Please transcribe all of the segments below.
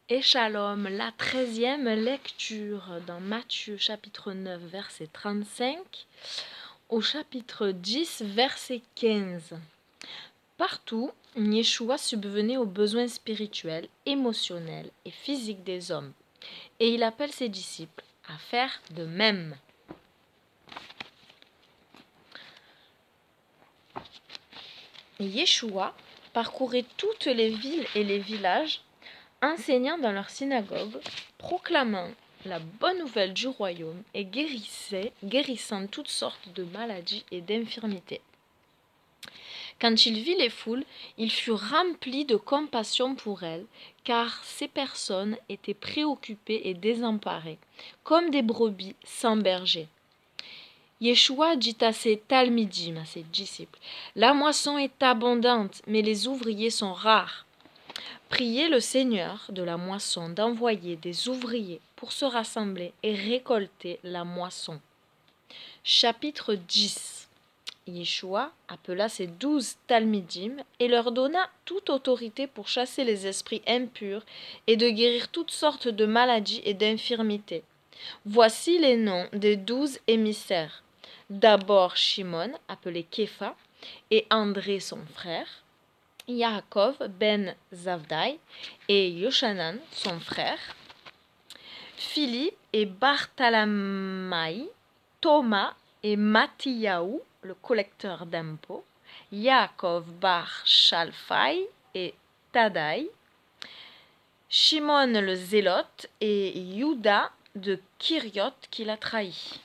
Et Shalom, la 13e lecture dans Matthieu chapitre 9 verset 35 au chapitre 10 verset 15. Partout, Yeshua subvenait aux besoins spirituels, émotionnels et physiques des hommes, et il appelle ses disciples à faire de même. Yeshua parcourait toutes les villes et les villages, enseignant dans leurs synagogues, proclamant la bonne nouvelle du royaume et guérissant toutes sortes de maladies et d'infirmités. Quand il vit les foules, il fut rempli de compassion pour elles, car ces personnes étaient préoccupées et désemparées, comme des brebis sans berger. Yeshua dit à ses talmidim, à ses disciples, « La moisson est abondante, mais les ouvriers sont rares. Priez le Seigneur de la moisson d'envoyer des ouvriers pour se rassembler et récolter la moisson. » Chapitre 10. Yeshua appela ses 12 talmidim et leur donna toute autorité pour chasser les esprits impurs et de guérir toutes sortes de maladies et d'infirmités. Voici les noms des 12 émissaires. D'abord Shimon, appelé Képha, et André son frère, Yaakov ben Zavdaï et Yoshanan son frère, Philippe et Barthalamaï, Thomas et Mathiyahu, le collecteur d'impôts, Yaakov bar Shalfaï et Tadaï, Shimon le zélote et Juda de Kiriot qui l'a trahi.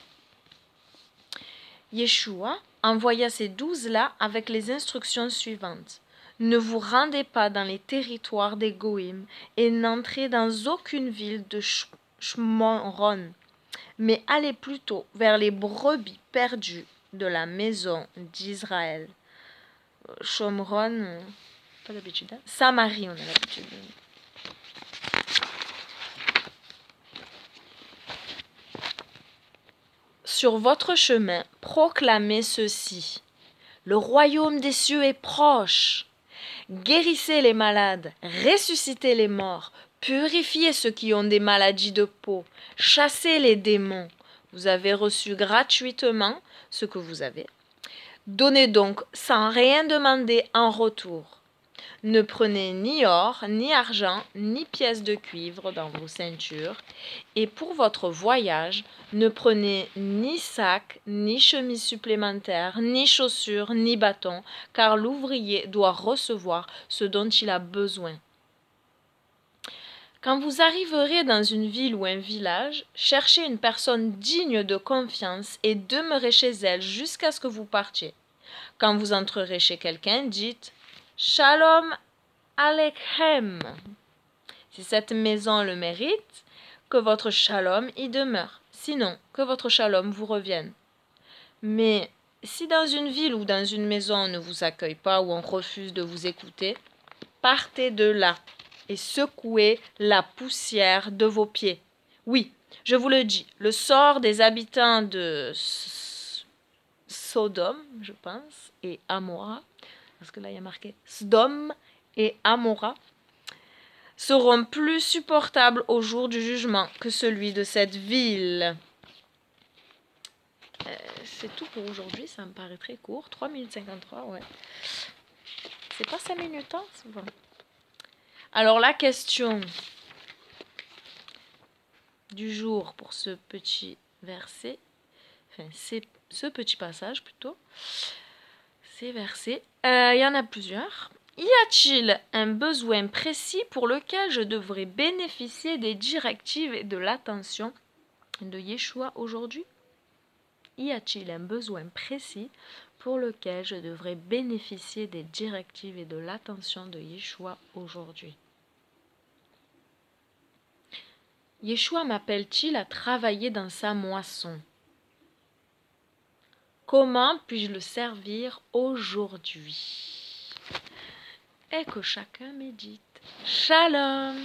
Yeshua envoya ces 12-là avec les instructions suivantes. Ne vous rendez pas dans les territoires des Goïm et n'entrez dans aucune ville de Shmoron, mais allez plutôt vers les brebis perdues de la maison d'Israël. Shomron, pas d'habitude, hein? Samarie, on a l'habitude. Sur votre chemin, proclamez ceci. Le royaume des cieux est proche. Guérissez les malades, ressuscitez les morts, purifiez ceux qui ont des maladies de peau, chassez les démons. Vous avez reçu gratuitement ce que vous avez. Donnez donc sans rien demander en retour. Ne prenez ni or, ni argent, ni pièces de cuivre dans vos ceintures, et pour votre voyage, ne prenez ni sac, ni chemise supplémentaire, ni chaussures, ni bâton, car l'ouvrier doit recevoir ce dont il a besoin. Quand vous arriverez dans une ville ou un village, cherchez une personne digne de confiance et demeurez chez elle jusqu'à ce que vous partiez. Quand vous entrerez chez quelqu'un, dites « Shalom Aleichem ». Si cette maison le mérite, que votre shalom y demeure. Sinon, que votre shalom vous revienne. Mais si dans une ville ou dans une maison on ne vous accueille pas ou on refuse de vous écouter, partez de là et secouez la poussière de vos pieds. Oui, je vous le dis, le sort des habitants de Sodome, je pense, et Amora, parce que là il y a marqué Sdom et Amora, seront plus supportables au jour du jugement que celui de cette ville. C'est tout pour aujourd'hui, ça me paraît très court. 3 minutes 53, ouais. C'est pas 5 minutes, hein, c'est bon. Alors la question du jour pour ce petit verset, enfin ce petit passage plutôt, ces versets, il y en a plusieurs. Y a-t-il un besoin précis pour lequel je devrais bénéficier des directives et de l'attention de Yeshua aujourd'hui? Y a-t-il un besoin précis pour lequel je devrais bénéficier des directives et de l'attention de Yeshua aujourd'hui? Yeshua m'appelle-t-il à travailler dans sa moisson? Comment puis-je le servir aujourd'hui? Et que chacun médite. Shalom!